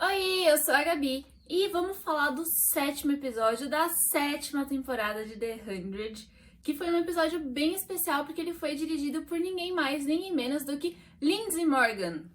Oi, eu sou a Gabi e vamos falar do sétimo episódio da sétima temporada de The 100, que foi um episódio bem especial porque ele foi dirigido por ninguém mais, ninguém menos do que Lindsay Morgan.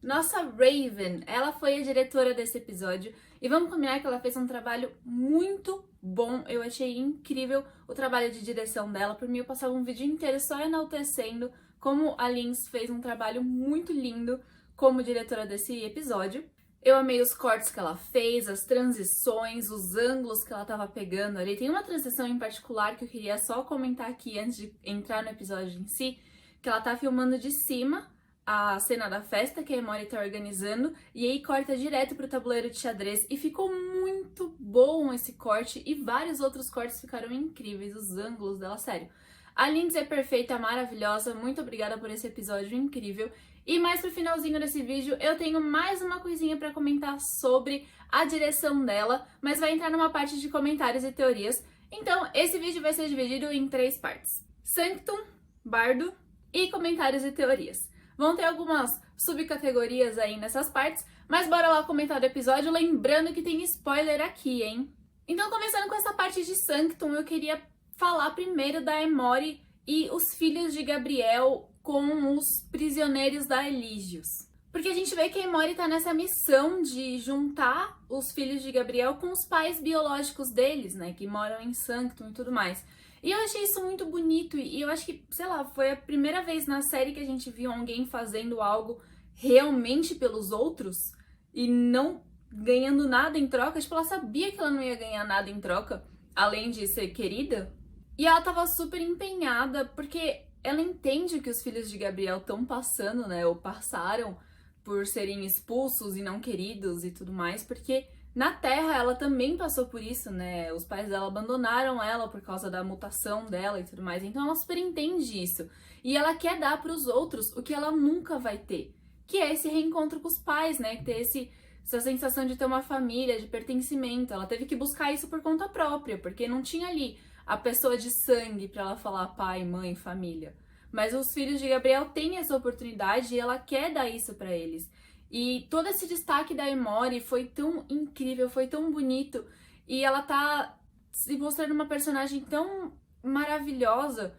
Nossa Raven, ela foi a diretora desse episódio e vamos combinar que ela fez um trabalho muito bom. Eu achei incrível o trabalho de direção dela. Por mim, eu passava um vídeo inteiro só enaltecendo como a Lindsay fez um trabalho muito lindo como diretora desse episódio. Eu amei os cortes que ela fez, as transições, os ângulos que ela tava pegando ali. Tem uma transição em particular que eu queria só comentar aqui antes de entrar no episódio em si, que ela tá filmando de cima a cena da festa que a Emori tá organizando, e aí corta direto pro tabuleiro de xadrez, e ficou muito bom esse corte, e vários outros cortes ficaram incríveis, os ângulos dela, sério. A Lindsay é perfeita, maravilhosa, muito obrigada por esse episódio incrível. E mais pro finalzinho desse vídeo, eu tenho mais uma coisinha pra comentar sobre a direção dela, mas vai entrar numa parte de comentários e teorias. Então, esse vídeo vai ser dividido em 3 partes: Sanctum, Bardo e comentários e teorias. Vão ter algumas subcategorias aí nessas partes, mas bora lá comentar do episódio, lembrando que tem spoiler aqui, hein? Então, começando com essa parte de Sanctum, eu queria falar primeiro da Emori e os filhos de Gabriel com os prisioneiros da Elígios. Porque a gente vê que a Emori tá nessa missão de juntar os filhos de Gabriel com os pais biológicos deles, né, que moram em Sanctum e tudo mais. E eu achei isso muito bonito e eu acho que, sei lá, foi a primeira vez na série que a gente viu alguém fazendo algo realmente pelos outros e não ganhando nada em troca. Tipo, ela sabia que ela não ia ganhar nada em troca, além de ser querida. E ela tava super empenhada, porque ela entende que os filhos de Gabriel estão passando, né, ou passaram por serem expulsos e não queridos e tudo mais, porque na Terra ela também passou por isso, né, os pais dela abandonaram ela por causa da mutação dela e tudo mais, então ela super entende isso. E ela quer dar pros outros o que ela nunca vai ter, que é esse reencontro com os pais, né, ter essa sensação de ter uma família, de pertencimento. Ela teve que buscar isso por conta própria, porque não tinha ali a pessoa de sangue para ela falar pai, mãe, família. Mas os filhos de Gabriel têm essa oportunidade e ela quer dar isso para eles. E todo esse destaque da Emori foi tão incrível, foi tão bonito. E ela tá se mostrando uma personagem tão maravilhosa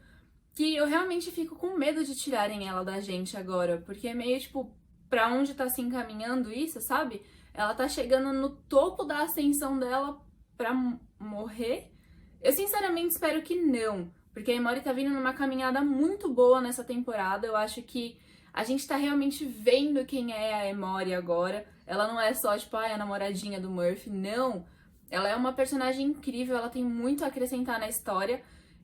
que eu realmente fico com medo de tirarem ela da gente agora. Porque é meio tipo, pra onde tá se encaminhando isso, sabe? Ela tá chegando no topo da ascensão dela pra morrer. Eu sinceramente espero que não, porque a Emori tá vindo numa caminhada muito boa nessa temporada. Eu acho que a gente tá realmente vendo quem é a Emori agora. Ela não é só, tipo, a namoradinha do Murphy, não. Ela é uma personagem incrível, ela tem muito a acrescentar na história.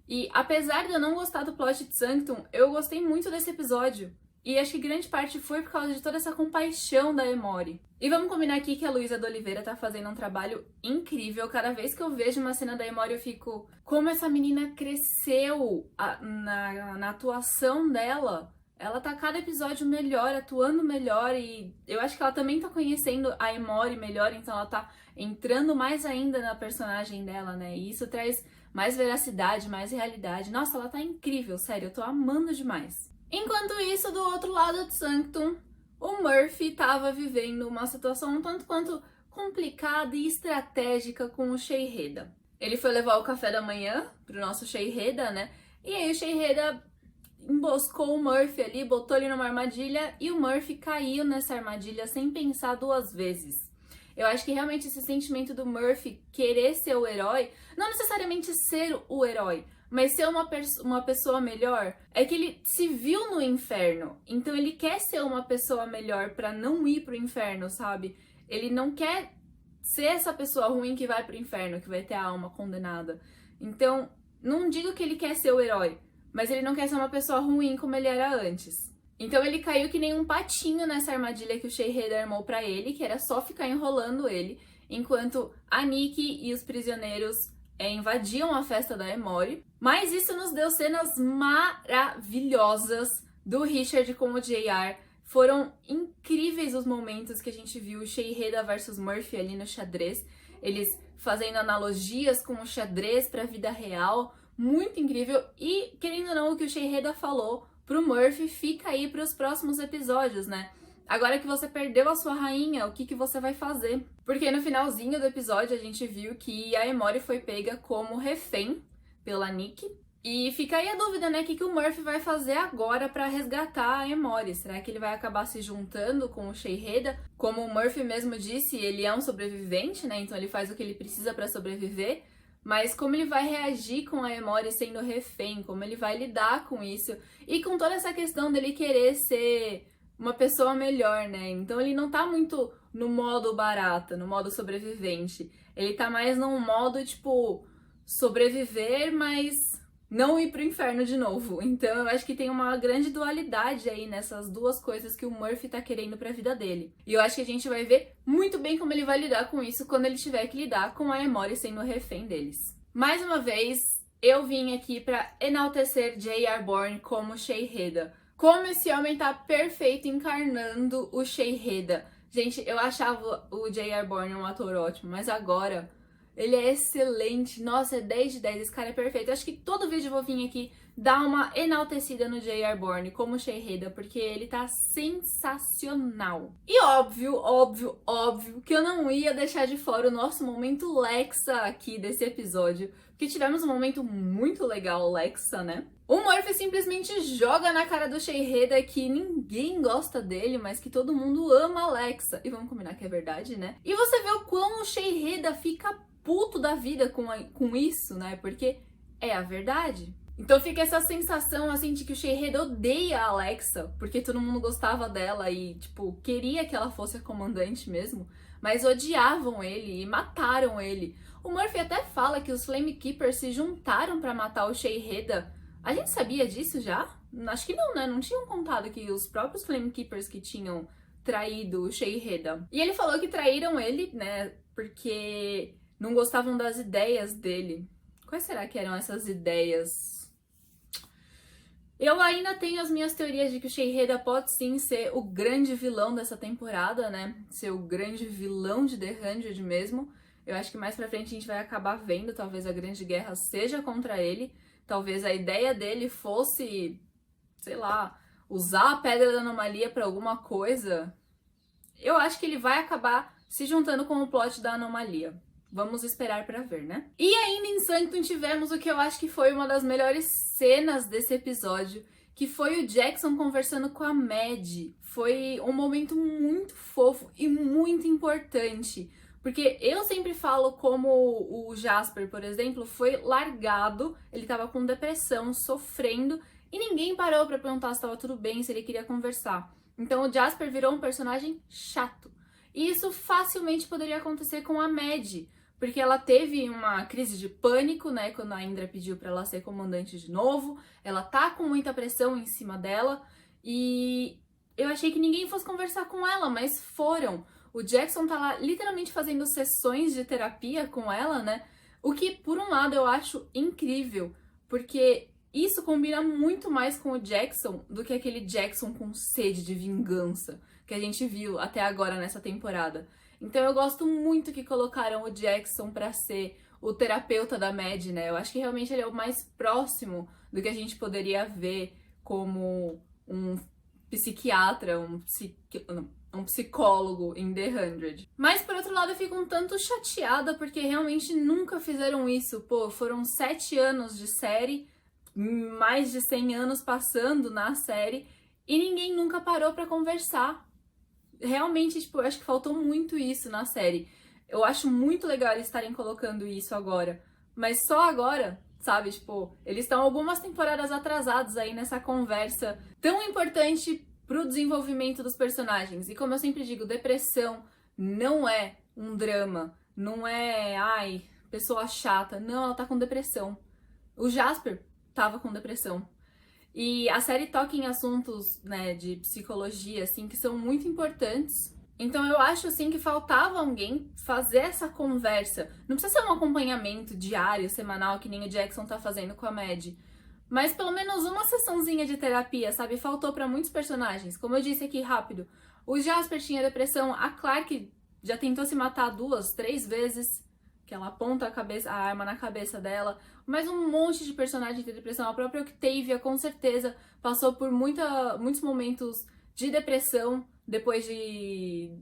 E apesar de eu não gostar do plot de Sanctum, eu gostei muito desse episódio. E acho que grande parte foi por causa de toda essa compaixão da Emori. E vamos combinar aqui que a Luísa de Oliveira tá fazendo um trabalho incrível. Cada vez que eu vejo uma cena da Emori, eu fico... Como essa menina cresceu na atuação dela. Ela tá cada episódio melhor, atuando melhor. E eu acho que ela também tá conhecendo a Emori melhor. Então ela tá entrando mais ainda na personagem dela, né? E isso traz mais veracidade, mais realidade. Nossa, ela tá incrível, sério. Eu tô amando demais. Enquanto isso, do outro lado de Sanctum, o Murphy estava vivendo uma situação um tanto quanto complicada e estratégica com o Sheiheda. Ele foi levar o café da manhã pro nosso Sheiheda, né? E aí o Sheiheda emboscou o Murphy ali, botou ele numa armadilha e o Murphy caiu nessa armadilha sem pensar 2 vezes. Eu acho que realmente esse sentimento do Murphy querer ser o herói, não necessariamente ser o herói, mas ser uma pessoa melhor, é que ele se viu no inferno, então ele quer ser uma pessoa melhor pra não ir pro inferno, sabe? Ele não quer ser essa pessoa ruim que vai pro inferno, que vai ter a alma condenada. Então, não digo que ele quer ser o herói, mas ele não quer ser uma pessoa ruim como ele era antes. Então ele caiu que nem um patinho nessa armadilha que o Sheiheda armou pra ele, que era só ficar enrolando ele, enquanto a Nikki e os prisioneiros invadiam a festa da Emori. Mas isso nos deu cenas maravilhosas do Richard com o JR. Foram incríveis os momentos que a gente viu o Sheiheda versus Murphy ali no xadrez. Eles fazendo analogias com o xadrez para a vida real. Muito incrível. E, querendo ou não, o que o Sheiheda falou pro Murphy fica aí para os próximos episódios, né? agora que você perdeu a sua rainha, o que que você vai fazer? Porque no finalzinho do episódio a gente viu que a Emori foi pega como refém pela Nikki. E fica aí a dúvida, né? O que o Murphy vai fazer agora pra resgatar a Emori? Será que ele vai acabar se juntando com o Sheiheda? Como o Murphy mesmo disse, ele é um sobrevivente, né? Então ele faz o que ele precisa pra sobreviver. Mas como ele vai reagir com a Emori sendo refém? Como ele vai lidar com isso? E com toda essa questão dele querer ser uma pessoa melhor, né? Então ele não tá muito no modo barata, no modo sobrevivente. Ele tá mais num modo, tipo, sobreviver, mas não ir pro inferno de novo. Então eu acho que tem uma grande dualidade aí nessas duas coisas que o Murphy tá querendo pra vida dele. E eu acho que a gente vai ver muito bem como ele vai lidar com isso quando ele tiver que lidar com a Emori sendo refém deles. Mais uma vez, eu vim aqui pra enaltecer J.R. Bourne como Sheiheda. Como esse homem tá perfeito encarnando o Sheiheda. Gente, eu achava o J.R. Bourne um ator ótimo, mas agora ele é excelente. Nossa, é 10 de 10, esse cara é perfeito. Eu acho que todo vídeo eu vou vir aqui dar uma enaltecida no J.R. Bourne como Sheiheda, porque ele tá sensacional. E óbvio que eu não ia deixar de fora o nosso momento Lexa aqui desse episódio, porque tivemos um momento muito legal, Lexa, né? O Murphy simplesmente joga na cara do Sheiheda que ninguém gosta dele, mas que todo mundo ama a Lexa. E vamos combinar que é verdade, né? E você vê o quão o Sheiheda fica puto da vida com isso, né? Porque é a verdade. Então fica essa sensação, assim, de que o Sheiheda odeia a Alexa, porque todo mundo gostava dela e, tipo, queria que ela fosse a comandante mesmo, mas odiavam ele e mataram ele. O Murphy até fala que os Flame Keepers se juntaram pra matar o Sheiheda. A gente sabia disso já? Acho que não, né? Não tinham contado que os próprios Flame Keepers que tinham traído o Sheiheda. E ele falou que traíram ele, né? Porque não gostavam das ideias dele. Quais será que eram essas ideias? Eu ainda tenho as minhas teorias de que o Sheiheda pode sim ser o grande vilão dessa temporada, né? Ser o grande vilão de The 100 mesmo. Eu acho que mais pra frente a gente vai acabar vendo, talvez a grande guerra seja contra ele. Talvez a ideia dele fosse, sei lá, usar a Pedra da Anomalia pra alguma coisa. Eu acho que ele vai acabar se juntando com o plot da Anomalia. Vamos esperar pra ver, né? E ainda em Sanctum tivemos o que eu acho que foi uma das melhores cenas desse episódio, que foi o Jackson conversando com a Mad. Foi um momento muito fofo e muito importante, porque eu sempre falo como o Jasper, por exemplo, foi largado, ele tava com depressão, sofrendo, e ninguém parou pra perguntar se tava tudo bem, se ele queria conversar. Então o Jasper virou um personagem chato. E isso facilmente poderia acontecer com a Mad, porque ela teve uma crise de pânico, né, quando a Indra pediu pra ela ser comandante de novo. Ela tá com muita pressão em cima dela e eu achei que ninguém fosse conversar com ela, mas foram. O Jackson tá lá literalmente fazendo sessões de terapia com ela, né? O que, por um lado, eu acho incrível, porque isso combina muito mais com o Jackson do que aquele Jackson com sede de vingança que a gente viu até agora nessa temporada. Então eu gosto muito que colocaram o Jackson pra ser o terapeuta da Mad, né? Eu acho que realmente ele é o mais próximo do que a gente poderia ver como um psiquiatra, um psicólogo em The 100. Mas por outro lado eu fico um tanto chateada porque realmente nunca fizeram isso. Pô, foram 7 anos de série, mais de 100 anos passando na série e ninguém nunca parou pra conversar. Realmente, tipo, eu acho que faltou muito isso na série. Eu acho muito legal eles estarem colocando isso agora. Mas só agora, sabe? Tipo, eles estão algumas temporadas atrasados aí nessa conversa tão importante pro desenvolvimento dos personagens. E como eu sempre digo, depressão não é um drama. Não é, ai, pessoa chata. Não, ela tá com depressão. O Jasper tava com depressão. E a série toca em assuntos, né, de psicologia, assim, que são muito importantes. Então eu acho, assim, que faltava alguém fazer essa conversa. Não precisa ser um acompanhamento diário, semanal, que nem o Jackson tá fazendo com a Mad. Mas pelo menos uma sessãozinha de terapia, sabe? Faltou pra muitos personagens. Como eu disse aqui, rápido, o Jasper tinha depressão, a Clarke já tentou se matar 2, 3 vezes, que ela aponta a arma na cabeça dela. Mas um monte de personagem tem depressão. A própria Octavia, com certeza, passou por muitos momentos de depressão. depois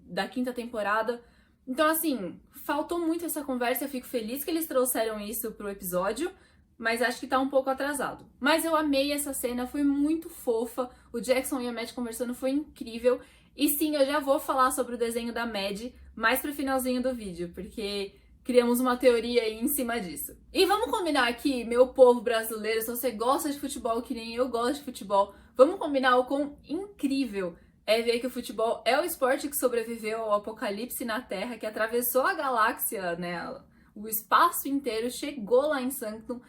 da 5ª temporada. Então, assim, faltou muito essa conversa. Eu fico feliz que eles trouxeram isso pro episódio, mas acho que tá um pouco atrasado. Mas eu amei essa cena, foi muito fofa. O Jackson e a Mad conversando foi incrível. E sim, eu já vou falar sobre o desenho da Mad mais pro finalzinho do vídeo, porque criamos uma teoria aí em cima disso. E vamos combinar aqui, meu povo brasileiro, se você gosta de futebol que nem eu gosto de futebol, vamos combinar o quão incrível é ver que o futebol é o esporte que sobreviveu ao apocalipse na Terra, que atravessou a galáxia, né, o espaço inteiro, chegou lá em Sanctum,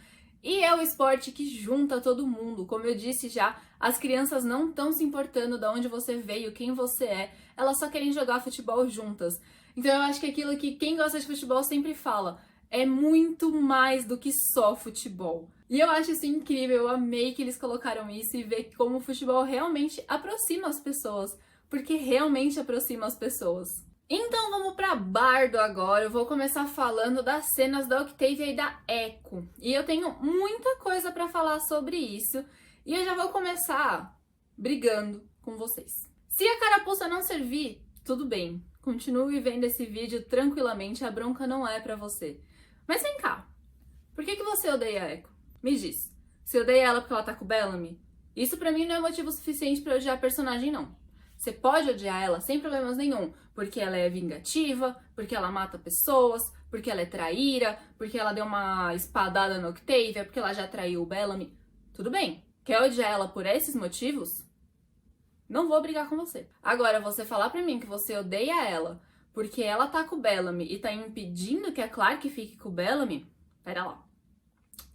e é o esporte que junta todo mundo. Como eu disse já, as crianças não estão se importando de onde você veio, quem você é, elas só querem jogar futebol juntas. Então eu acho que aquilo que quem gosta de futebol sempre fala, é muito mais do que só futebol. E eu acho isso incrível, eu amei que eles colocaram isso e ver como o futebol realmente aproxima as pessoas, porque realmente aproxima as pessoas. Então vamos pra Bardo agora, eu vou começar falando das cenas da Octavia e da Echo. E eu tenho muita coisa pra falar sobre isso, e eu já vou começar brigando com vocês. Se a carapuça não servir, tudo bem, continue vendo esse vídeo tranquilamente, a bronca não é pra você. Mas vem cá, por que você odeia a Echo? Me diz, você odeia ela porque ela tá com o Bellamy? Isso pra mim não é motivo suficiente pra odiar a personagem, não. Você pode odiar ela sem problemas nenhum, porque ela é vingativa, porque ela mata pessoas, porque ela é traíra, porque ela deu uma espadada no Octavia, porque ela já traiu o Bellamy. Tudo bem, quer odiar ela por esses motivos? Não vou brigar com você. Agora, você falar pra mim que você odeia ela porque ela tá com o Bellamy e tá impedindo que a Clarke fique com o Bellamy, pera lá.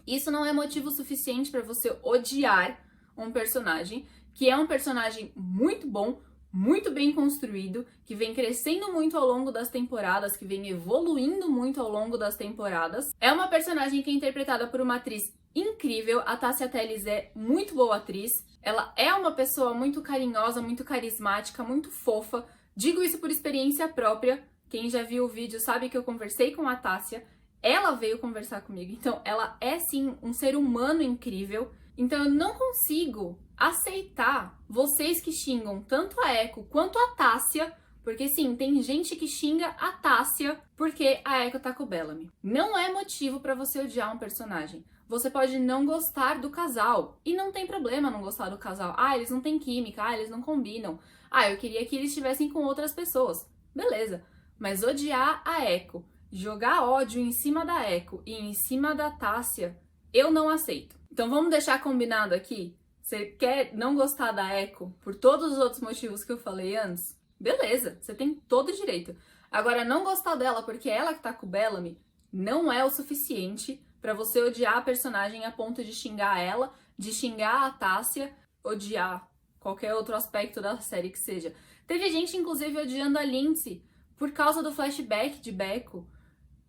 Isso não é motivo suficiente pra você odiar um personagem que é um personagem muito bom, muito bem construído, que vem crescendo muito ao longo das temporadas, que vem evoluindo muito ao longo das temporadas. É uma personagem que é interpretada por uma atriz incrível, a Tássia Telles é muito boa atriz. Ela é uma pessoa muito carinhosa, muito carismática, muito fofa. Digo isso por experiência própria. Quem já viu o vídeo sabe que eu conversei com a Tássia. Ela veio conversar comigo. Então, ela é sim um ser humano incrível. Então, eu não consigo aceitar vocês que xingam tanto a Echo quanto a Tássia. Porque sim, tem gente que xinga a Tássia porque a Echo tá com o Bellamy. Não é motivo pra você odiar um personagem. Você pode não gostar do casal. E não tem problema não gostar do casal. Ah, eles não têm química. Ah, eles não combinam. Ah, eu queria que eles estivessem com outras pessoas. Beleza. Mas odiar a Echo, jogar ódio em cima da Echo e em cima da Tássia, eu não aceito. Então vamos deixar combinado aqui? Você quer não gostar da Echo por todos os outros motivos que eu falei antes? Beleza, você tem todo o direito. Agora, não gostar dela porque ela que tá com o Bellamy não é o suficiente pra você odiar a personagem a ponto de xingar ela, de xingar a Tássia, odiar qualquer outro aspecto da série que seja. Teve gente, inclusive, odiando a Lindsay por causa do flashback de Becco.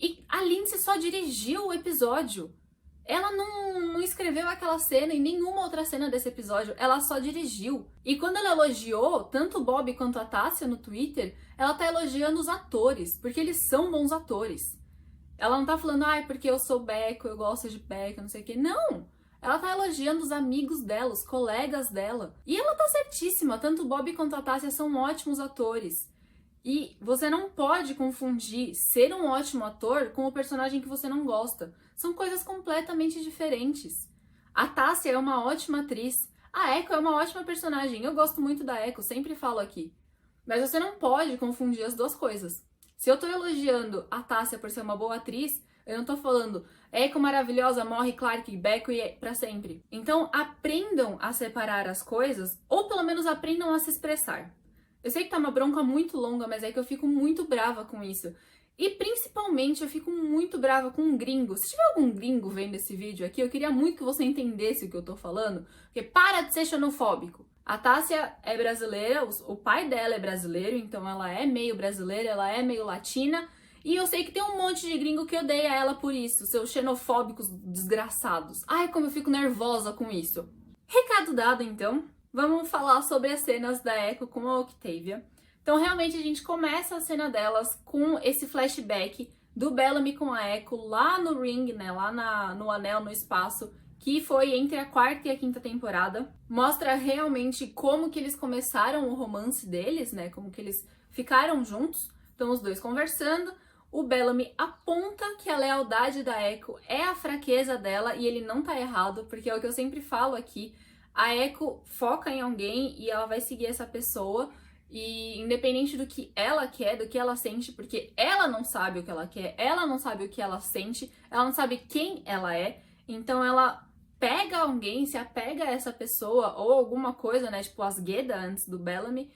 E a Lindsay só dirigiu o episódio. Ela não escreveu aquela cena e nenhuma outra cena desse episódio, ela só dirigiu. E quando ela elogiou tanto o Bob quanto a Tássia no Twitter, ela tá elogiando os atores, porque eles são bons atores. Ela não tá falando, ai, porque eu sou Becco, eu gosto de Becco, não sei o quê. Não! Ela tá elogiando os amigos dela, os colegas dela. E ela tá certíssima, tanto o Bob quanto a Tássia são ótimos atores. E você não pode confundir ser um ótimo ator com o personagem que você não gosta. São coisas completamente diferentes. A Tássia é uma ótima atriz. A Echo é uma ótima personagem. Eu gosto muito da Echo, sempre falo aqui. Mas você não pode confundir as duas coisas. Se eu tô elogiando a Tássia por ser uma boa atriz, eu não tô falando Echo maravilhosa, morre Clarke, Becco e pra sempre. Então aprendam a separar as coisas, ou pelo menos aprendam a se expressar. Eu sei que tá uma bronca muito longa, mas é que eu fico muito brava com isso. E principalmente eu fico muito brava com um gringo. Se tiver algum gringo vendo esse vídeo aqui, eu queria muito que você entendesse o que eu tô falando, porque para de ser xenofóbico. A Tássia é brasileira, o pai dela é brasileiro, então ela é meio brasileira, ela é meio latina. E eu sei que tem um monte de gringo que odeia ela por isso, seus xenofóbicos desgraçados. Ai, como eu fico nervosa com isso. Recado dado, então. Vamos falar sobre as cenas da Echo com a Octavia. Então, realmente, a gente começa a cena delas com esse flashback do Bellamy com a Echo lá no ring, né? Lá no anel, no espaço. que foi entre a quarta e a quinta temporada. Mostra realmente como que eles começaram o romance deles, né? Como que eles ficaram juntos. Então os dois conversando. O Bellamy aponta que a lealdade da Echo é a fraqueza dela e ele não tá errado, porque é o que eu sempre falo aqui. A Echo foca em alguém e ela vai seguir essa pessoa. E independente do que ela quer, do que ela sente, porque ela não sabe o que ela quer, ela não sabe o que ela sente, ela não sabe quem ela é, então ela pega alguém, se apega a essa pessoa ou alguma coisa, né, tipo as Geda antes do Bellamy,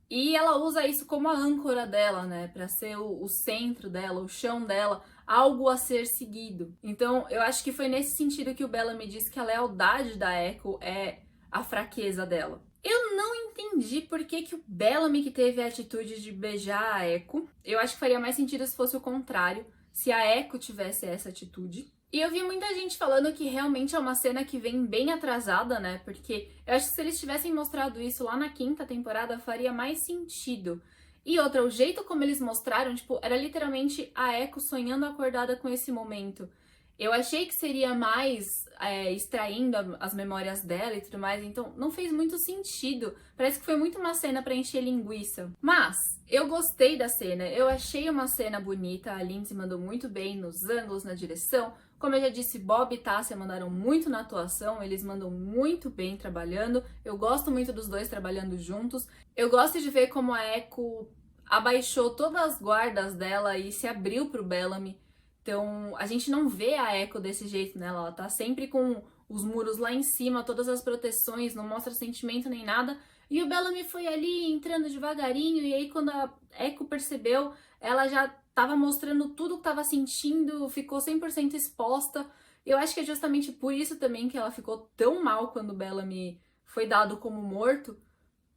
e ela usa isso como a âncora dela, né, pra ser o centro dela, o chão dela, algo a ser seguido. Então eu acho que foi nesse sentido que o Bellamy disse que a lealdade da Echo é a fraqueza dela. Eu não entendi por que o Bellamy que teve a atitude de beijar a Echo. Eu acho que faria mais sentido se fosse o contrário, se a Echo tivesse essa atitude. E eu vi muita gente falando que realmente é uma cena que vem bem atrasada, né? Porque eu acho que se eles tivessem mostrado isso lá na quinta temporada, faria mais sentido. E outra, o jeito como eles mostraram, tipo, era literalmente a Echo sonhando acordada com esse momento. Eu achei que seria mais extraindo as memórias dela e tudo mais, então não fez muito sentido. Parece que foi muito uma cena pra encher linguiça. Mas eu gostei da cena, eu achei uma cena bonita, a Lindsay mandou muito bem nos ângulos, na direção. Como eu já disse, Bob e Tássia mandaram muito na atuação, eles mandam muito bem trabalhando. Eu gosto muito dos dois trabalhando juntos. Eu gosto de ver como a Echo abaixou todas as guardas dela e se abriu pro Bellamy. Então, a gente não vê a Echo desse jeito, né? Ela tá sempre com os muros lá em cima, todas as proteções, não mostra sentimento nem nada. E o Bellamy foi ali entrando devagarinho, e aí quando a Echo percebeu, ela já tava mostrando tudo que tava sentindo, ficou 100% exposta. Eu acho que é justamente por isso também que ela ficou tão mal quando o Bellamy foi dado como morto,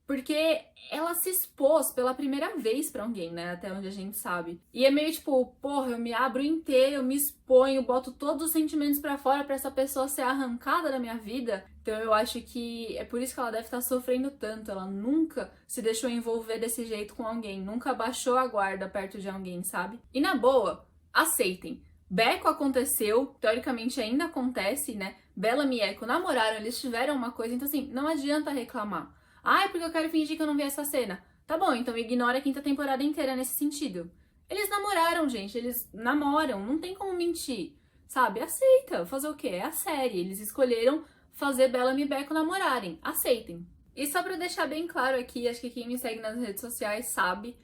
porque ela se expôs pela primeira vez pra alguém, né? Até onde a gente sabe. E é meio tipo, porra, eu me abro inteiro, eu me exponho, boto todos os sentimentos pra fora pra essa pessoa ser arrancada da minha vida. Então eu acho que é por isso que ela deve estar sofrendo tanto. Ela nunca se deixou envolver desse jeito com alguém, nunca baixou a guarda perto de alguém, sabe? E na boa, aceitem. Becco aconteceu, teoricamente ainda acontece, né? Bellamy e Echo namoraram, eles tiveram uma coisa, então assim, não adianta reclamar. Ai, porque eu quero fingir que eu não vi essa cena. Tá bom, então ignora a quinta temporada inteira nesse sentido. Eles namoraram, gente, eles namoram, não tem como mentir. Sabe? Aceita. Fazer o quê? É a série. Eles escolheram fazer Bellamy e Becco namorarem. Aceitem. E só pra deixar bem claro aqui, acho que quem me segue nas redes sociais sabe,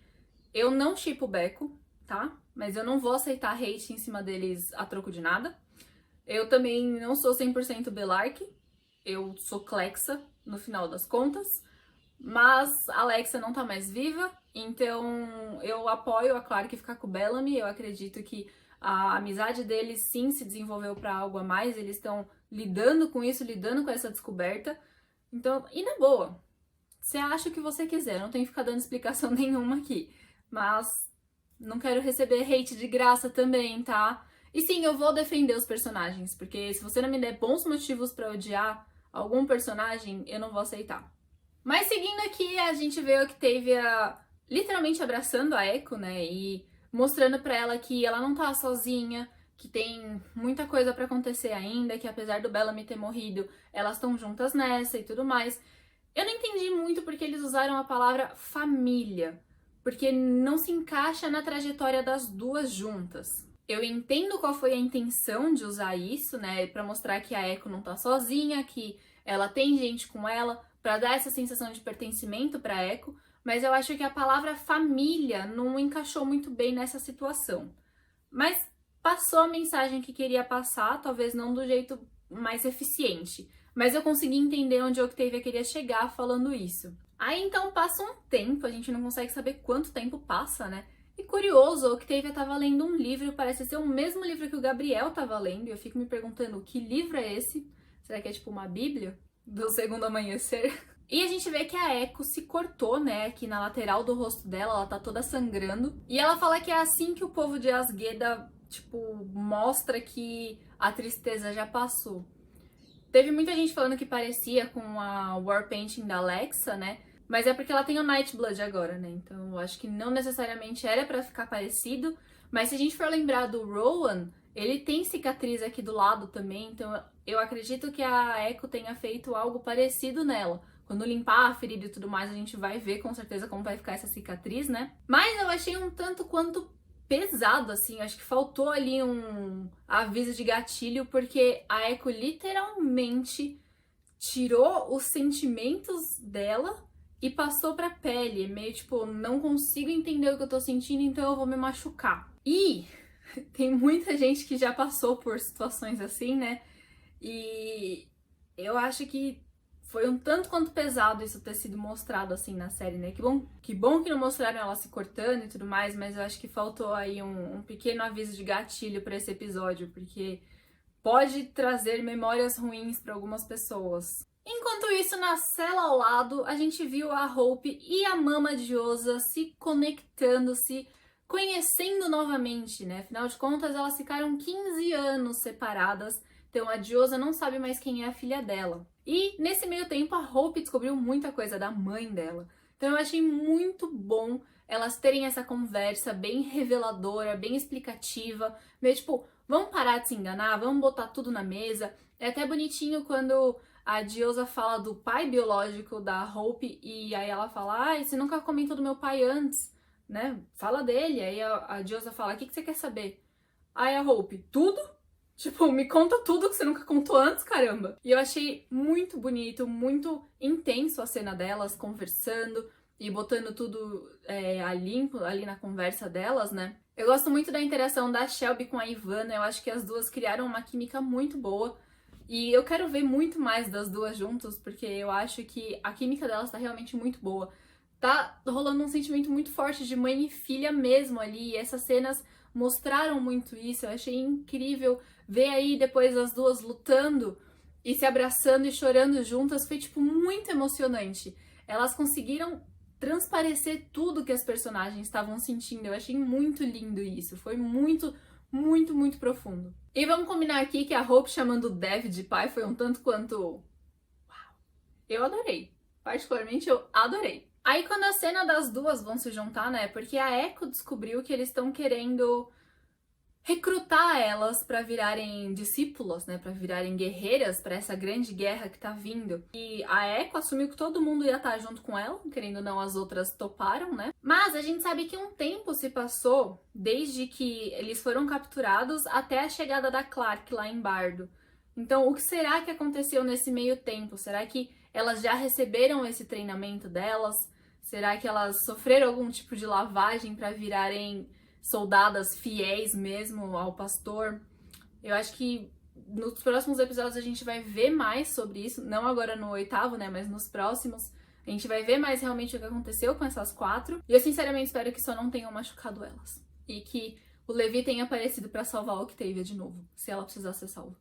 eu não shippo o Becco, tá? Mas eu não vou aceitar hate em cima deles a troco de nada. Eu também não sou 100% Belark. Eu sou Clexa, no final das contas. Mas a Alexa não tá mais viva, então eu apoio a Clarke ficar com o Bellamy. Eu acredito que a amizade deles sim se desenvolveu pra algo a mais, eles estão lidando com isso, lidando com essa descoberta. Então, e na boa, você acha o que você quiser, não tenho que ficar dando explicação nenhuma aqui. Mas não quero receber hate de graça também, tá? E sim, eu vou defender os personagens, porque se você não me der bons motivos pra odiar algum personagem, eu não vou aceitar. Mas seguindo aqui, a gente vê a Octavia literalmente abraçando a Echo, né? E mostrando pra ela que ela não tá sozinha, que tem muita coisa pra acontecer ainda, que apesar do Bellamy ter morrido, elas estão juntas nessa e tudo mais. Eu não entendi muito porque eles usaram a palavra família, porque não se encaixa na trajetória das duas juntas. Eu entendo qual foi a intenção de usar isso, né? Pra mostrar que a Echo não tá sozinha, que ela tem gente com ela, para dar essa sensação de pertencimento para Echo, mas eu acho que a palavra família não encaixou muito bem nessa situação. Mas passou a mensagem que queria passar, talvez não do jeito mais eficiente, mas eu consegui entender onde a Octavia queria chegar falando isso. Aí então passa um tempo, a gente não consegue saber quanto tempo passa, né? E curioso, a Octavia tava lendo um livro, parece ser o mesmo livro que o Gabriel tava lendo, e eu fico me perguntando que livro é esse? Será que é tipo uma bíblia? Do segundo amanhecer. E a gente vê que a Echo se cortou, né, aqui na lateral do rosto dela, ela tá toda sangrando. E ela fala que é assim que o povo de Asgeda, tipo, mostra que a tristeza já passou. Teve muita gente falando que parecia com a War Painting da Alexa, né, mas é porque ela tem o Nightblood agora, né, então eu acho que não necessariamente era pra ficar parecido. Mas se a gente for lembrar do Rowan, ele tem cicatriz aqui do lado também, então eu acredito que a Echo tenha feito algo parecido nela. Quando limpar a ferida e tudo mais, a gente vai ver com certeza como vai ficar essa cicatriz, né? Mas eu achei um tanto quanto pesado, assim. Acho que faltou ali um aviso de gatilho, porque a Echo literalmente tirou os sentimentos dela e passou pra pele. Meio tipo, não consigo entender o que eu tô sentindo, então eu vou me machucar. E tem muita gente que já passou por situações assim, né? E eu acho que foi um tanto quanto pesado isso ter sido mostrado assim na série, né? Que bom que não mostraram ela se cortando e tudo mais, mas eu acho que faltou aí um pequeno aviso de gatilho pra esse episódio, porque pode trazer memórias ruins pra algumas pessoas. Enquanto isso, na cela ao lado, a gente viu a Hope e a Mama Diosa se conectando, se conhecendo novamente, né? Afinal de contas, elas ficaram 15 anos separadas, então a Diosa não sabe mais quem é a filha dela. E nesse meio tempo, a Hope descobriu muita coisa da mãe dela. Então eu achei muito bom elas terem essa conversa bem reveladora, bem explicativa, meio tipo, vamos parar de se enganar, vamos botar tudo na mesa. É até bonitinho quando a Diosa fala do pai biológico da Hope e aí ela fala, ai, você nunca comentou do meu pai antes, né? Fala dele. Aí a Diosa fala, o que você quer saber? Aí a Hope, tudo? Tipo, me conta tudo que você nunca contou antes, caramba. E eu achei muito bonito, muito intenso a cena delas conversando e botando tudo ali na conversa delas, né? Eu gosto muito da interação da Shelby com a Ivana, eu acho que as duas criaram uma química muito boa. E eu quero ver muito mais das duas juntas, porque eu acho que a química delas tá realmente muito boa. Tá rolando um sentimento muito forte de mãe e filha mesmo ali, e essas cenas mostraram muito isso. Eu achei incrível ver aí depois as duas lutando e se abraçando e chorando juntas, foi tipo muito emocionante. Elas conseguiram transparecer tudo que as personagens estavam sentindo. Eu achei muito lindo isso. Foi muito, muito, muito profundo. E vamos combinar aqui que a Hope chamando o Dev de pai foi um tanto quanto... Uau! Eu adorei. Particularmente, eu adorei. Aí quando a cena das duas vão se juntar, né? Porque a Echo descobriu que eles estão querendo recrutar elas pra virarem discípulas, né? Pra virarem guerreiras pra essa grande guerra que tá vindo. E a Echo assumiu que todo mundo ia estar junto com ela, querendo ou não, as outras toparam, né? Mas a gente sabe que um tempo se passou desde que eles foram capturados até a chegada da Clarke lá em Bardo. Então, o que será que aconteceu nesse meio tempo? Será que elas já receberam esse treinamento delas? Será que elas sofreram algum tipo de lavagem pra virarem soldadas fiéis mesmo ao pastor? Eu acho que nos próximos episódios a gente vai ver mais sobre isso, não agora no 8º, né, mas nos próximos. A gente vai ver mais realmente o que aconteceu com essas 4. E eu sinceramente espero que só não tenham machucado elas. E que o Levi tenha aparecido pra salvar a Octavia de novo, se ela precisar ser salva.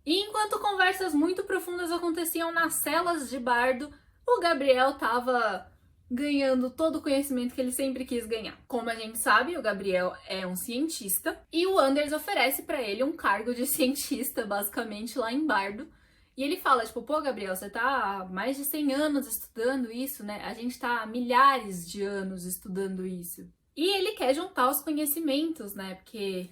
E enquanto conversas muito profundas aconteciam nas celas de Bardo, o Gabriel tava ganhando todo o conhecimento que ele sempre quis ganhar. Como a gente sabe, o Gabriel é um cientista e o Anders oferece pra ele um cargo de cientista, basicamente, lá em Bardo. E ele fala, tipo, pô, Gabriel, você tá há mais de 100 anos estudando isso, né? A gente tá há milhares de anos estudando isso. E ele quer juntar os conhecimentos, né? Porque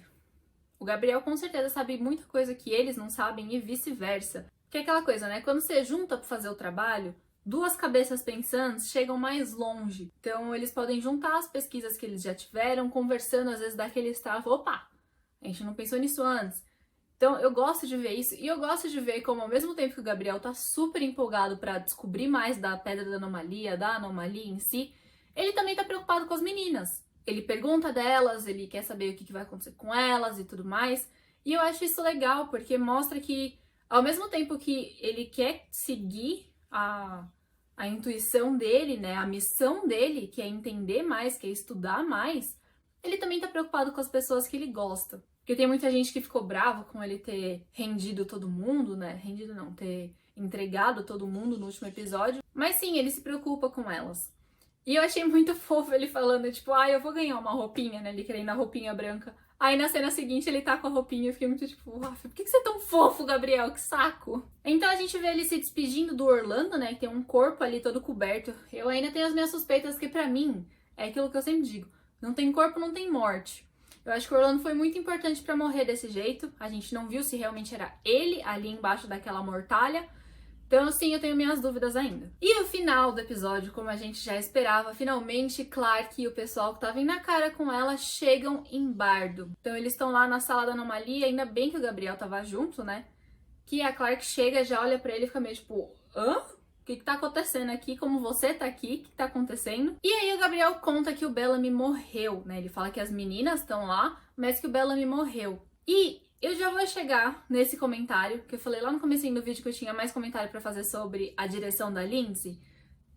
o Gabriel com certeza sabe muita coisa que eles não sabem e vice-versa. Que é aquela coisa, né? Quando você junta pra fazer o trabalho, duas cabeças pensantes chegam mais longe. Então, eles podem juntar as pesquisas que eles já tiveram, conversando, às vezes dá aquele estalo, opa, a gente não pensou nisso antes. Então, eu gosto de ver isso, e eu gosto de ver como, ao mesmo tempo que o Gabriel tá super empolgado pra descobrir mais da Pedra da anomalia em si, ele também tá preocupado com as meninas. Ele pergunta delas, ele quer saber o que vai acontecer com elas e tudo mais. E eu acho isso legal, porque mostra que, ao mesmo tempo que ele quer seguir a intuição dele, né, a missão dele, que é entender mais, que é estudar mais, ele também tá preocupado com as pessoas que ele gosta. Porque tem muita gente que ficou bravo com ele ter rendido todo mundo, né, rendido não, ter entregado todo mundo no último episódio, mas sim, ele se preocupa com elas. E eu achei muito fofo ele falando, tipo, eu vou ganhar uma roupinha, né, ele querendo a roupinha branca. Aí na cena seguinte ele tá com a roupinha e eu fiquei muito tipo, por que você é tão fofo, Gabriel? Que saco! Então a gente vê ele se despedindo do Orlando, né? Que tem um corpo ali todo coberto. Eu ainda tenho as minhas suspeitas que pra mim, é aquilo que eu sempre digo, não tem corpo, não tem morte. Eu acho que o Orlando foi muito importante pra morrer desse jeito. A gente não viu se realmente era ele ali embaixo daquela mortalha. Então, sim, eu tenho minhas dúvidas ainda. E o final do episódio, como a gente já esperava, finalmente Clark e o pessoal que tava indo na cara com ela chegam em Bardo. Então, eles estão lá na sala da anomalia, ainda bem que o Gabriel tava junto, né? Que a Clark chega, já olha pra ele e fica meio tipo, hã? O que tá acontecendo aqui? Como você tá aqui? O que tá acontecendo? E aí o Gabriel conta que o Bellamy morreu, né? Ele fala que as meninas estão lá, mas que o Bellamy morreu. E eu já vou chegar nesse comentário, que eu falei lá no comecinho do vídeo que eu tinha mais comentário pra fazer sobre a direção da Lindsay.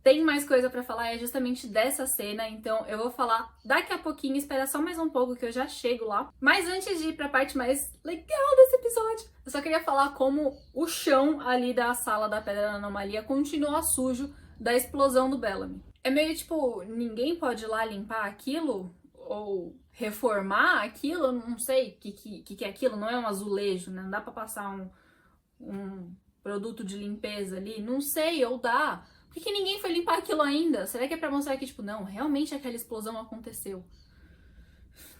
Tem mais coisa pra falar, é justamente dessa cena, então eu vou falar daqui a pouquinho, espera só mais um pouco que eu já chego lá. Mas antes de ir pra parte mais legal desse episódio, eu só queria falar como o chão ali da sala da Pedra da Anomalia continua sujo da explosão do Bellamy. É meio tipo, ninguém pode ir lá limpar aquilo? Ou reformar aquilo? Eu não sei o que é aquilo, não é um azulejo, né? Não dá pra passar um produto de limpeza ali? Não sei, ou dá. Por que ninguém foi limpar aquilo ainda? Será que é pra mostrar que, tipo, não, realmente aquela explosão aconteceu?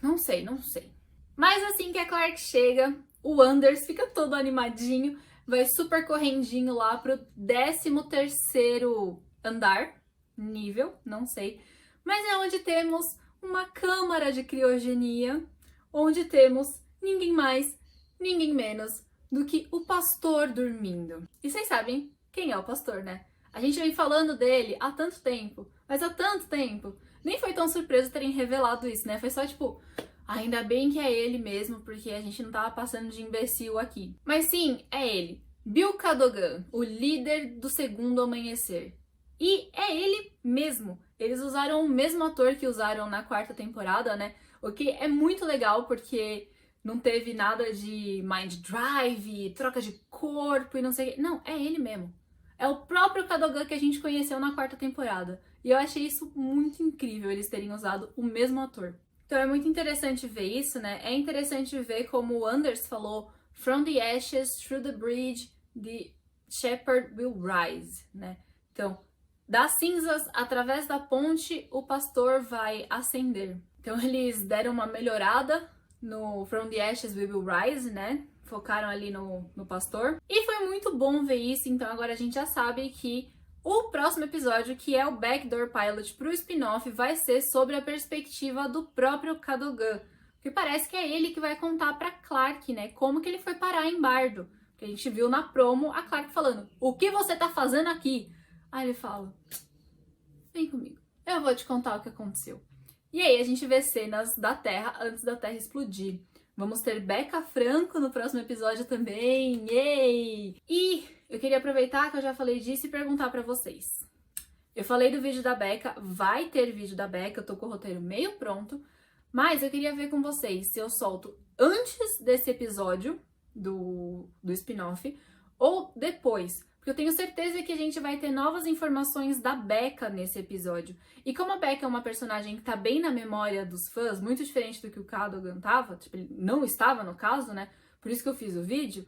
Não sei, não sei. Mas assim que a Clark chega, o Anders fica todo animadinho, vai super correndinho lá pro 13º andar, nível, não sei. Mas é onde temos uma câmara de criogenia, onde temos ninguém mais, ninguém menos do que o pastor dormindo. E vocês sabem quem é o pastor, né? A gente vem falando dele há tanto tempo, mas há tanto tempo. Nem foi tão surpreso terem revelado isso, né? Foi só tipo, ainda bem que é ele mesmo, porque a gente não tava passando de imbecil aqui. Mas sim, é ele. Bill Cadogan, o líder do Segundo Amanhecer. E é ele mesmo. Eles usaram o mesmo ator que usaram na 4ª temporada, né? O que é muito legal, porque não teve nada de mind drive, troca de corpo e não sei o que. Não, é ele mesmo. É o próprio Cadogan que a gente conheceu na 4ª temporada. E eu achei isso muito incrível, eles terem usado o mesmo ator. Então é muito interessante ver isso, né? É interessante ver como o Anders falou, "From the ashes, through the bridge, the shepherd will rise", né? Então, das cinzas, através da ponte, o pastor vai ascender. Então eles deram uma melhorada no "From the ashes we will rise", né? Focaram ali no pastor. E foi muito bom ver isso, então agora a gente já sabe que o próximo episódio, que é o Backdoor Pilot pro spin-off, vai ser sobre a perspectiva do próprio Cadogan. Porque parece que é ele que vai contar pra Clark, né, como que ele foi parar em Bardo. Que a gente viu na promo a Clark falando, "O que você tá fazendo aqui?" Aí ele fala, "Vem comigo, eu vou te contar o que aconteceu." E aí a gente vê cenas da Terra antes da Terra explodir. Vamos ter Becca Franco no próximo episódio também, yay! E eu queria aproveitar que eu já falei disso e perguntar pra vocês. Eu falei do vídeo da Becca, vai ter vídeo da Becca, eu tô com o roteiro meio pronto, mas eu queria ver com vocês se eu solto antes desse episódio do spin-off ou depois. Porque eu tenho certeza que a gente vai ter novas informações da Becca nesse episódio. E como a Becca é uma personagem que tá bem na memória dos fãs, muito diferente do que o Cadogan tava, tipo, ele não estava no caso, né? Por isso que eu fiz o vídeo.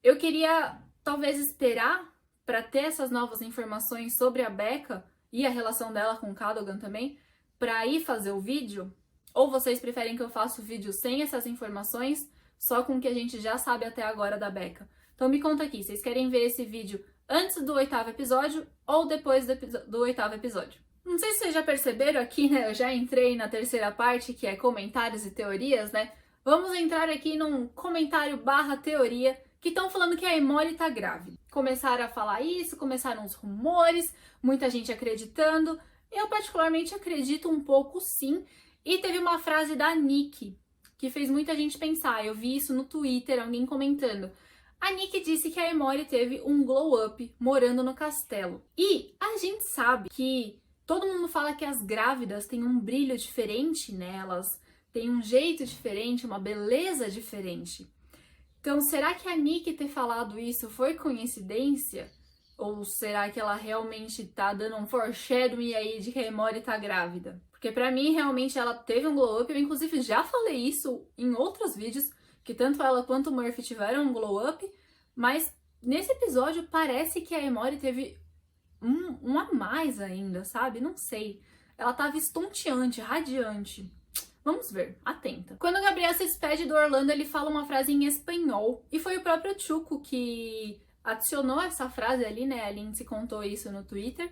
Eu queria, talvez, esperar pra ter essas novas informações sobre a Becca e a relação dela com o Cadogan também, pra ir fazer o vídeo. Ou vocês preferem que eu faça o vídeo sem essas informações, só com o que a gente já sabe até agora da Becca? Então me conta aqui, vocês querem ver esse vídeo antes do 8º episódio ou depois do 8º episódio? Não sei se vocês já perceberam aqui, né? Eu já entrei na 3ª parte, que é comentários e teorias, né? Vamos entrar aqui num comentário / teoria que estão falando que a Emoli tá grávida. Começaram a falar isso, começaram os rumores, muita gente acreditando. Eu particularmente acredito um pouco sim. E teve uma frase da Nick que fez muita gente pensar. Eu vi isso no Twitter, alguém comentando. A Nick disse que a Emoli teve um glow up morando no castelo. E a gente sabe que todo mundo fala que as grávidas têm um brilho diferente nelas, têm um jeito diferente, uma beleza diferente. Então, será que a Nick ter falado isso foi coincidência? Ou será que ela realmente tá dando um foreshadowing aí de que a Emoli tá grávida? Porque pra mim, realmente, ela teve um glow up. Eu, inclusive, já falei isso em outros vídeos, que tanto ela quanto o Murphy tiveram um glow up, mas nesse episódio parece que a Emoli teve um a mais ainda, sabe? Não sei. Ela tava estonteante, radiante. Vamos ver, atenta. Quando o Gabriel se despede do Orlando, ele fala uma frase em espanhol. E foi o próprio Chuco que adicionou essa frase ali, né? A Lindsay contou isso no Twitter.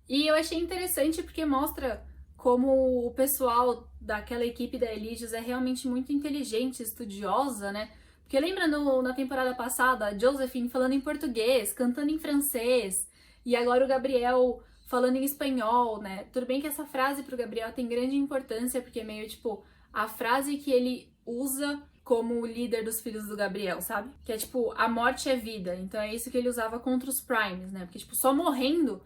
E eu achei interessante porque mostra como o pessoal daquela equipe da Eligius é realmente muito inteligente, estudiosa, né? Porque lembra na temporada passada, a Josephine falando em português, cantando em francês, e agora o Gabriel falando em espanhol, né? Tudo bem que essa frase pro Gabriel tem grande importância, porque é meio tipo a frase que ele usa como o líder dos filhos do Gabriel, sabe? Que é tipo, a morte é vida. Então é isso que ele usava contra os Primes, né? Porque tipo, só morrendo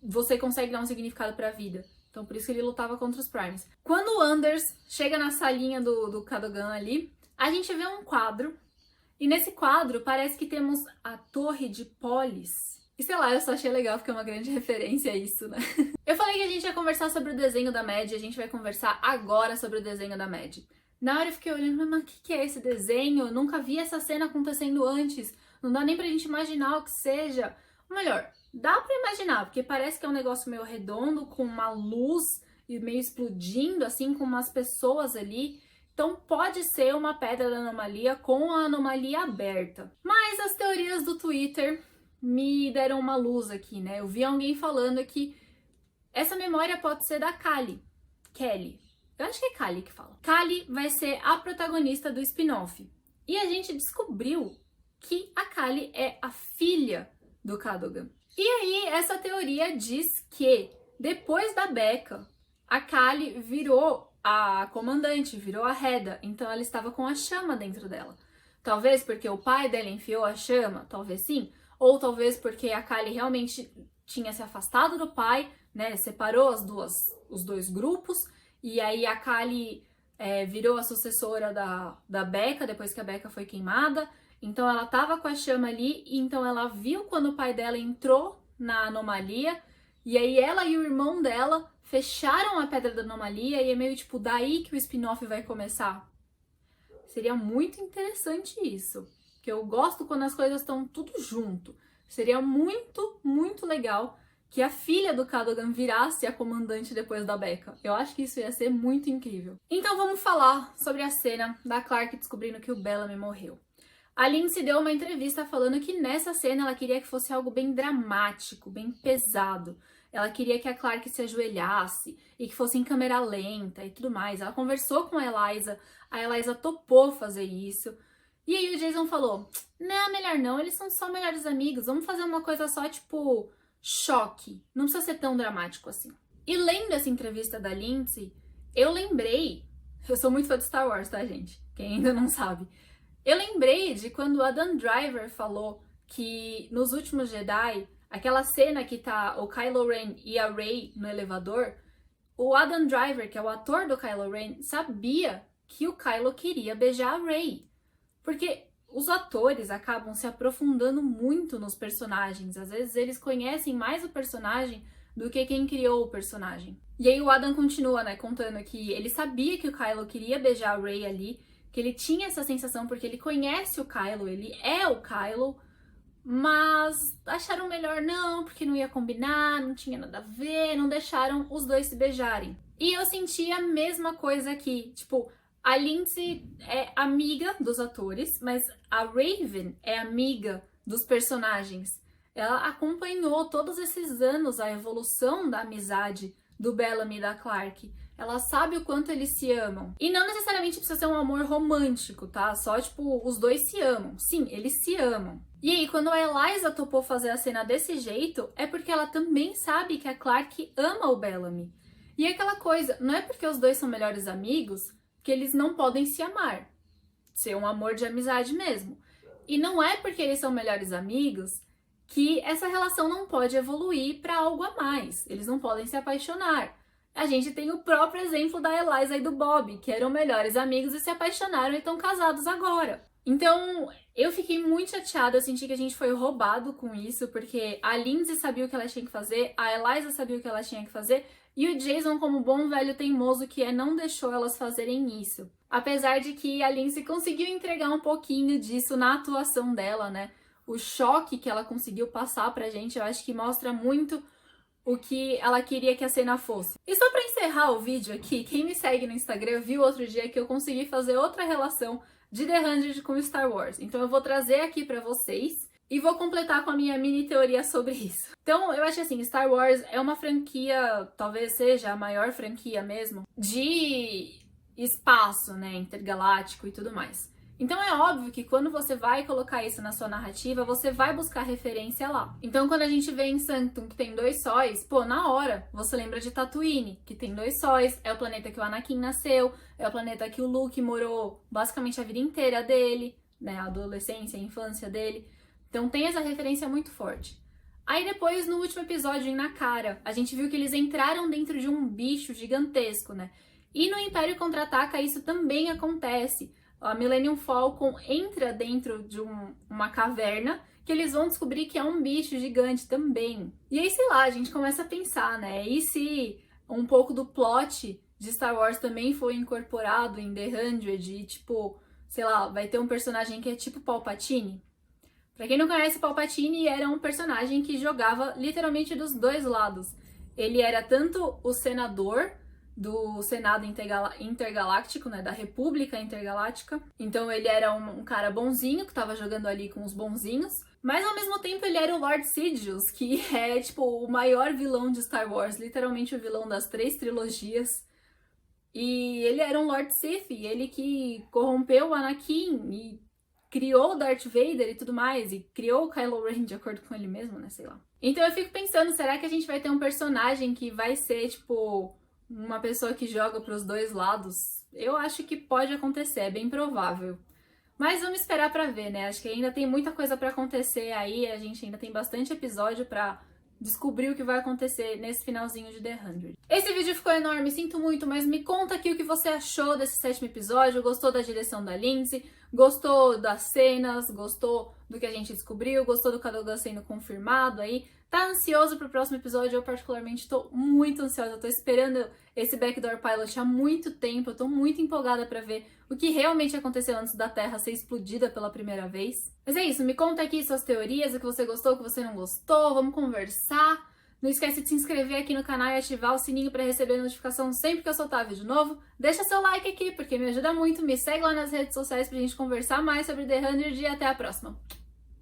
você consegue dar um significado pra vida. Então por isso que ele lutava contra os Primes. Quando o Anders chega na salinha do Cadogan ali, a gente vê um quadro. E nesse quadro parece que temos a Torre de Polis. E sei lá, eu só achei legal porque é uma grande referência a isso, né? Eu falei que a gente ia conversar sobre o desenho da Mad, a gente vai conversar agora sobre o desenho da Mad. Na hora eu fiquei olhando, mas o que é esse desenho? Eu nunca vi essa cena acontecendo antes. Não dá nem pra gente imaginar o que seja. Ou melhor, dá pra imaginar, porque parece que é um negócio meio redondo, com uma luz e meio explodindo, assim, com umas pessoas ali. Então pode ser uma pedra da anomalia com a anomalia aberta. Mas as teorias do Twitter me deram uma luz aqui, né? Eu vi alguém falando que essa memória pode ser da Kelly. Eu acho que é Callie que fala. Callie vai ser a protagonista do spin-off. E a gente descobriu que a Callie é a filha do Cadogan. E aí, essa teoria diz que depois da Becca, a Callie virou a comandante, virou a Hedda. Então ela estava com a chama dentro dela. Talvez porque o pai dela enfiou a chama, talvez sim. Ou talvez porque a Callie realmente tinha se afastado do pai, né? Separou os dois grupos. E aí a Callie virou a sucessora da Becca, depois que a Becca foi queimada. Então ela tava com a chama ali, e então ela viu quando o pai dela entrou na anomalia. E aí ela e o irmão dela fecharam a Pedra da Anomalia, e é meio tipo daí que o spin-off vai começar. Seria muito interessante isso. Porque eu gosto quando as coisas estão tudo junto. Seria muito, muito legal que a filha do Cadogan virasse a comandante depois da Becca. Eu acho que isso ia ser muito incrível. Então vamos falar sobre a cena da Clarke descobrindo que o Bellamy morreu. A Lindsay deu uma entrevista falando que nessa cena ela queria que fosse algo bem dramático, bem pesado. Ela queria que a Clarke se ajoelhasse e que fosse em câmera lenta e tudo mais. Ela conversou com a Eliza topou fazer isso. E aí o Jason falou, não, melhor não, eles são só melhores amigos, vamos fazer uma coisa só, tipo, choque. Não precisa ser tão dramático assim. E lendo essa entrevista da Lindsay, eu sou muito fã de Star Wars, tá, gente? Quem ainda não sabe. Eu lembrei de quando o Adam Driver falou que nos últimos Jedi, aquela cena que tá o Kylo Ren e a Rey no elevador, o Adam Driver, que é o ator do Kylo Ren, sabia que o Kylo queria beijar a Rey. Porque os atores acabam se aprofundando muito nos personagens. Às vezes eles conhecem mais o personagem do que quem criou o personagem. E aí o Adam continua, né, contando que ele sabia que o Kylo queria beijar a Rey ali, que ele tinha essa sensação porque ele conhece o Kylo, ele é o Kylo, mas acharam melhor não, porque não ia combinar, não tinha nada a ver, não deixaram os dois se beijarem. E eu senti a mesma coisa aqui, tipo, a Lindsay é amiga dos atores, mas a Raven é amiga dos personagens. Ela acompanhou todos esses anos a evolução da amizade do Bellamy e da Clarke. Ela sabe o quanto eles se amam. E não necessariamente precisa ser um amor romântico, tá? Só, tipo, os dois se amam. Sim, eles se amam. E aí, quando a Eliza topou fazer a cena desse jeito, é porque ela também sabe que a Clarke ama o Bellamy. E é aquela coisa, não é porque os dois são melhores amigos que eles não podem se amar. Ser um amor de amizade mesmo. E não é porque eles são melhores amigos que essa relação não pode evoluir para algo a mais. Eles não podem se apaixonar. A gente tem o próprio exemplo da Eliza e do Bob, que eram melhores amigos e se apaixonaram e estão casados agora. Então, eu fiquei muito chateada, eu senti que a gente foi roubado com isso, porque a Lindsay sabia o que ela tinha que fazer, a Eliza sabia o que ela tinha que fazer, e o Jason, como bom velho teimoso que é, não deixou elas fazerem isso. Apesar de que a Lindsay conseguiu entregar um pouquinho disso na atuação dela, né? O choque que ela conseguiu passar pra gente, eu acho que mostra muito o que ela queria que a cena fosse. E só pra encerrar o vídeo aqui, quem me segue no Instagram viu outro dia que eu consegui fazer outra relação de The 100 com Star Wars. Então eu vou trazer aqui pra vocês e vou completar com a minha mini teoria sobre isso. Então, eu acho assim, Star Wars é uma franquia, talvez seja a maior franquia mesmo, de espaço, né, intergaláctico e tudo mais. Então é óbvio que quando você vai colocar isso na sua narrativa, você vai buscar referência lá. Então quando a gente vê em Sanctum que tem 2 sóis, pô, na hora você lembra de Tatooine, que tem 2 sóis, é o planeta que o Anakin nasceu, é o planeta que o Luke morou basicamente a vida inteira dele, né, a adolescência, a infância dele. Então tem essa referência muito forte. Aí depois, no último episódio, em Nakara, a gente viu que eles entraram dentro de um bicho gigantesco, né? E no Império Contra-Ataca isso também acontece. A Millennium Falcon entra dentro de uma caverna que eles vão descobrir que é um bicho gigante também. E aí, sei lá, a gente começa a pensar, né? E se um pouco do plot de Star Wars também foi incorporado em The 100 e, tipo, sei lá, vai ter um personagem que é tipo Palpatine? Pra quem não conhece, Palpatine era um personagem que jogava literalmente dos 2 lados. Ele era tanto o senador do Senado Intergaláctico, né, da República Intergaláctica. Então ele era um cara bonzinho, que tava jogando ali com os bonzinhos. Mas ao mesmo tempo ele era o Lord Sidious, que é, tipo, o maior vilão de Star Wars. Literalmente o vilão das 3 trilogias. E ele era um Lord Sith, ele que corrompeu o Anakin e criou o Darth Vader e tudo mais, e criou o Kylo Ren de acordo com ele mesmo, né, sei lá. Então eu fico pensando, será que a gente vai ter um personagem que vai ser, tipo, uma pessoa que joga pros 2 lados? Eu acho que pode acontecer, é bem provável. Mas vamos esperar pra ver, né? Acho que ainda tem muita coisa pra acontecer aí, a gente ainda tem bastante episódio pra descobrir o que vai acontecer nesse finalzinho de The 100. Esse vídeo ficou enorme, sinto muito, mas me conta aqui o que você achou desse 7º episódio, gostou da direção da Lindsay, gostou das cenas, gostou do que a gente descobriu, gostou do Cadogan sendo confirmado aí, tá ansioso pro próximo episódio? Eu particularmente tô muito ansiosa, eu tô esperando esse Backdoor Pilot há muito tempo, eu tô muito empolgada pra ver o que realmente aconteceu antes da Terra ser explodida pela primeira vez. Mas é isso, me conta aqui suas teorias, o que você gostou, o que você não gostou, vamos conversar. Não esquece de se inscrever aqui no canal e ativar o sininho para receber notificação sempre que eu soltar vídeo novo. Deixa seu like aqui, porque me ajuda muito, me segue lá nas redes sociais pra gente conversar mais sobre The 100 e até a próxima.